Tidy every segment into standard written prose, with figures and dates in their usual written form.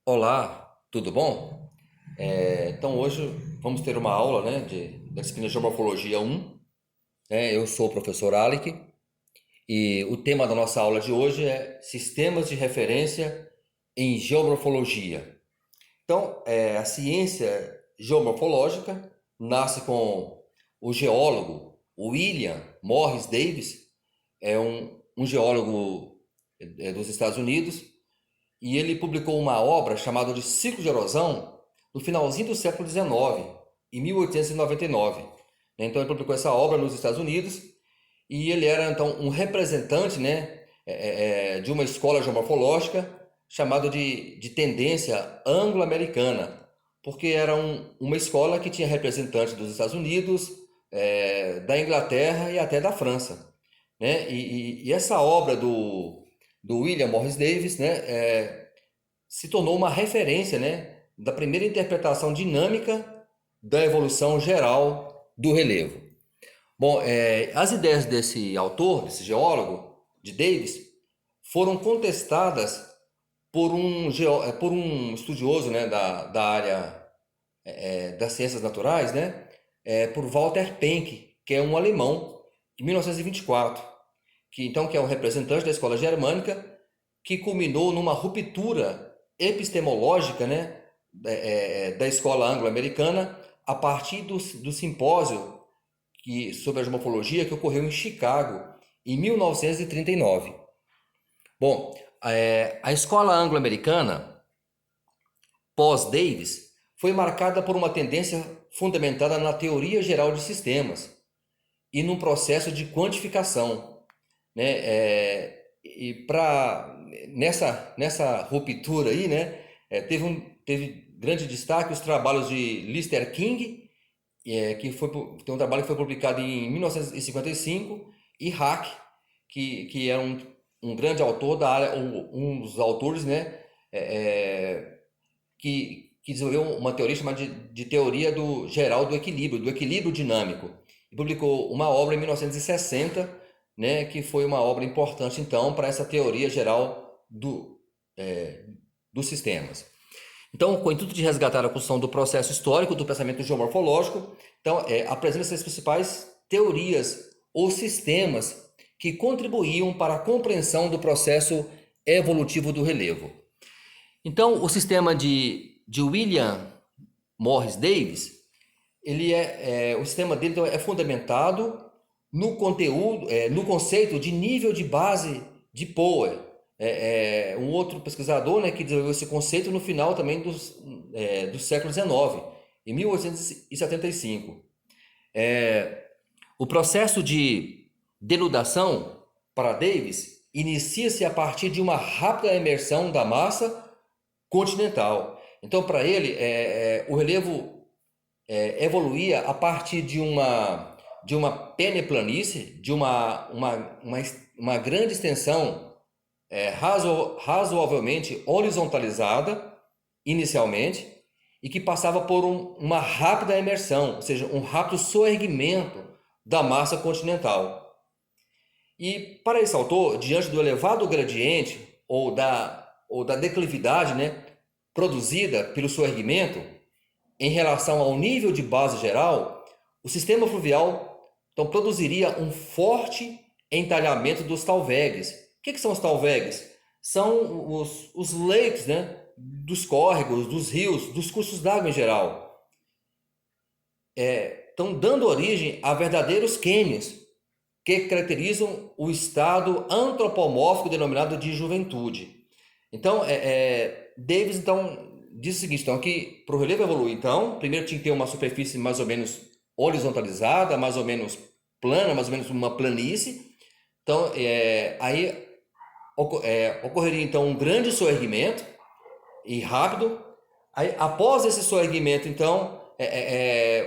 Olá, tudo bom? Então hoje vamos ter uma aula, né, da disciplina Geomorfologia 1. Eu sou o professor Alec e o tema da nossa aula de hoje é Sistemas de Referência em Geomorfologia. Então, a ciência geomorfológica nasce com o geólogo William Morris Davis, um geólogo dos Estados Unidos, e ele publicou uma obra chamada de Ciclo de Erosão no finalzinho do século XIX, em 1899. Então ele publicou essa obra nos Estados Unidos e ele era então um representante, né, de uma escola geomorfológica chamada de tendência anglo-americana, porque era uma escola que tinha representantes dos Estados Unidos, da Inglaterra e até da França, né? E essa obra do William Morris Davis, né, se tornou uma referência, né, da primeira interpretação dinâmica da evolução geral do relevo. Bom, as ideias desse autor, desse geólogo, de Davis, foram contestadas por um estudioso, né, da área das ciências naturais, né, por Walter Penck, que é um alemão, de 1924, que é um representante da escola germânica, que culminou numa ruptura epistemológica, né, da escola anglo-americana a partir do simpósio sobre a geomorfologia que ocorreu em Chicago em 1939. Bom, a escola anglo-americana pós-Davis foi marcada por uma tendência fundamentada na teoria geral de sistemas e num processo de quantificação, né? E nessa ruptura aí, né, teve grande destaque os trabalhos de Lester King, tem um trabalho que foi publicado em 1955, e Hack, que é um grande autor da área, um dos autores, né, que desenvolveu uma teoria chamada de teoria geral do equilíbrio dinâmico. E publicou uma obra em 1960, né, que foi uma obra importante, então, para essa teoria geral dos sistemas. Então, com o intuito de resgatar a construção do processo histórico do pensamento geomorfológico, então, apresenta-se as principais teorias ou sistemas que contribuíam para a compreensão do processo evolutivo do relevo. Então, o sistema de William Morris Davis, o sistema dele então, é fundamentado no conteúdo, no conceito de nível de base de Power. Um outro pesquisador, né, que desenvolveu esse conceito no final também do século XIX, em 1875. O processo de denudação para Davis inicia-se a partir de uma rápida emersão da massa continental. Então, para ele, o relevo evoluía a partir de uma peneplanície, de uma grande extensão razoavelmente horizontalizada, inicialmente, e que passava por uma rápida emersão, ou seja, um rápido soerguimento da massa continental. E para esse autor, diante do elevado gradiente ou da declividade, né, produzida pelo soerguimento, em relação ao nível de base geral, o sistema fluvial então produziria um forte entalhamento dos talvegues. O que são os talvegues? São os leitos, né, dos córregos, dos rios, dos cursos d'água em geral. Estão dando origem a verdadeiros cânions que caracterizam o estado antropomórfico denominado de juventude. Então, Davis então diz o seguinte, então, que para o relevo evoluir, então, primeiro tinha que ter uma superfície mais ou menos horizontalizada, mais ou menos plana, mais ou menos uma planície. Então, aí ocorreria então um grande soerguimento e rápido. Aí, após esse soerguimento, então,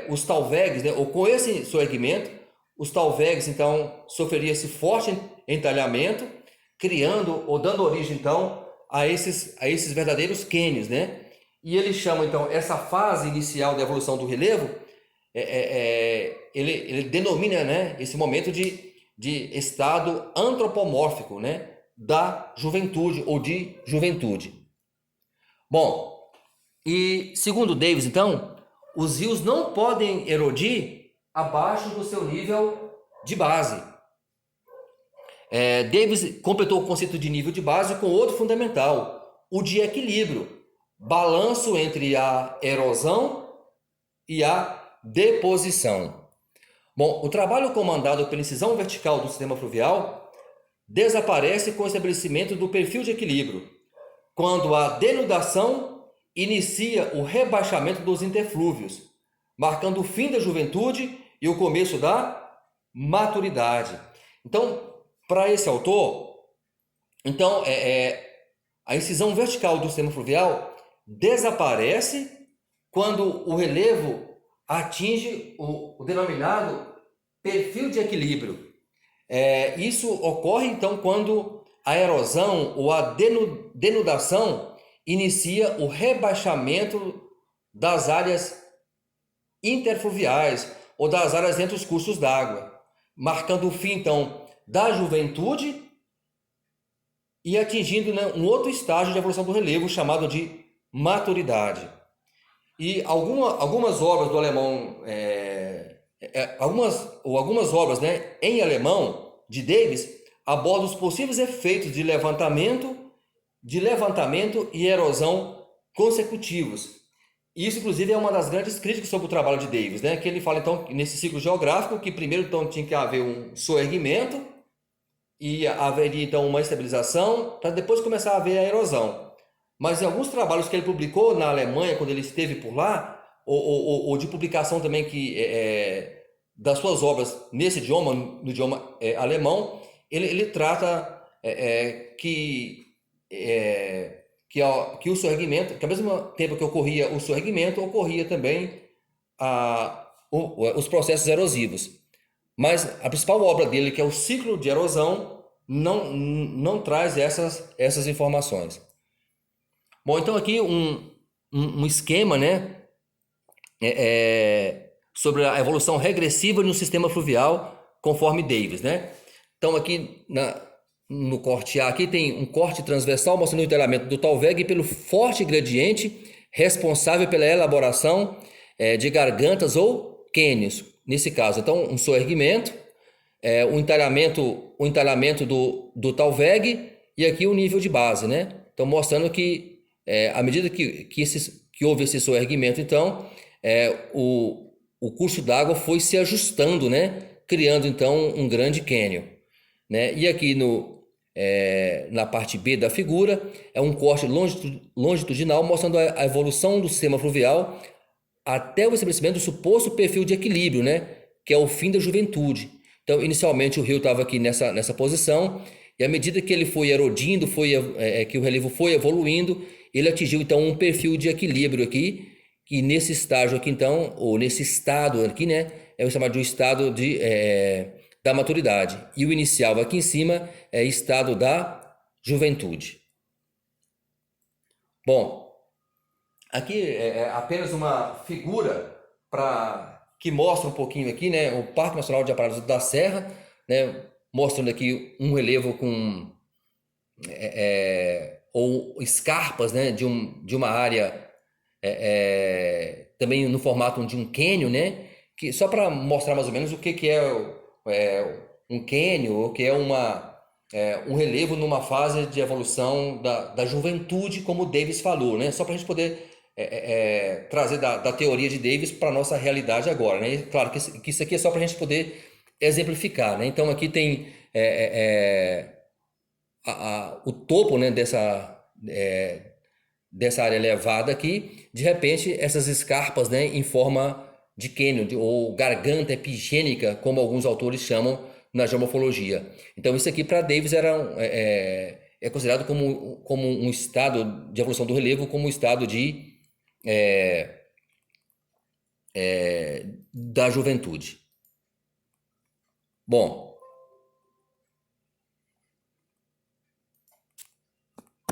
os talvegues, né, ou com esse soerguimento, os talvegues então sofreria esse forte entalhamento, criando ou dando origem então a esses verdadeiros cânions, né? E ele chama então essa fase inicial da evolução do relevo, ele denomina, né, esse momento de estado antropomórfico, né, da juventude ou de juventude. Bom, e segundo Davis, então, os rios não podem erodir abaixo do seu nível de base. Davis completou o conceito de nível de base com outro fundamental, o de equilíbrio, balanço entre a erosão e a deposição. Bom, o trabalho comandado pela incisão vertical do sistema fluvial desaparece com o estabelecimento do perfil de equilíbrio, quando a denudação inicia o rebaixamento dos interflúvios, marcando o fim da juventude e o começo da maturidade. Então, para esse autor, então, a incisão vertical do sistema fluvial desaparece quando o relevo atinge o denominado perfil de equilíbrio. Isso ocorre, então, quando a erosão ou a denudação inicia o rebaixamento das áreas interfluviais ou das áreas entre os cursos d'água, marcando o fim, então, da juventude e atingindo, né, um outro estágio de evolução do relevo chamado de maturidade. E algumas obras do alemão, algumas obras, né, em alemão de Davis abordam os possíveis efeitos de levantamento e erosão consecutivos. Isso, inclusive, é uma das grandes críticas sobre o trabalho de Davis, né, que ele fala, então, nesse ciclo geográfico, que primeiro, então, tinha que haver um soerguimento e haveria, então, uma estabilização para depois começar a haver a erosão. Mas em alguns trabalhos que ele publicou na Alemanha, quando ele esteve por lá, ou de publicação também das suas obras nesse idioma, no idioma alemão, ele trata que o soerguimento, que ao mesmo tempo que ocorria o soerguimento, ocorria também os processos erosivos. Mas a principal obra dele, que é o ciclo de erosão, não traz essas informações. Bom, então aqui um esquema, né, sobre a evolução regressiva no sistema fluvial, conforme Davis, né? Então aqui no corte A aqui tem um corte transversal mostrando o entalhamento do Talweg pelo forte gradiente responsável pela elaboração de gargantas ou cânions, nesse caso. Então, um soerguimento, o entalhamento do Talweg e aqui o nível de base, né? Então, mostrando que à medida que houve esse soerguimento, então, o curso d'água foi se ajustando, né? Criando, então, um grande cânion, né? E aqui na parte B da figura, é um corte longitudinal mostrando a evolução do sistema fluvial até o estabelecimento do suposto perfil de equilíbrio, né? Que é o fim da juventude. Então, inicialmente, o rio estava aqui nessa posição, e à medida que ele foi erodindo, que o relevo foi evoluindo, ele atingiu, então, um perfil de equilíbrio aqui, que nesse estágio aqui, então, ou nesse estado aqui, né, é o chamado de um estado da maturidade. E o inicial aqui em cima é estado da juventude. Bom, aqui é apenas uma figura que mostra um pouquinho aqui, né, o Parque Nacional de Aparados da Serra, né, mostrando aqui um relevo com ou escarpas, né, de uma área também no formato de um cânion, né, que só para mostrar mais ou menos o que é um cânion, o que é um relevo numa fase de evolução da juventude, como o Davis falou, né, só para a gente poder trazer da teoria de Davis para a nossa realidade agora, né? E, claro que isso aqui é só para a gente poder exemplificar, né? Então aqui tem o topo, né, dessa área elevada aqui, de repente essas escarpas, né, em forma de cânion ou garganta epigênica, como alguns autores chamam na geomorfologia. Então isso aqui para Davis é considerado como um estado de evolução do relevo, como um estado da juventude. Bom,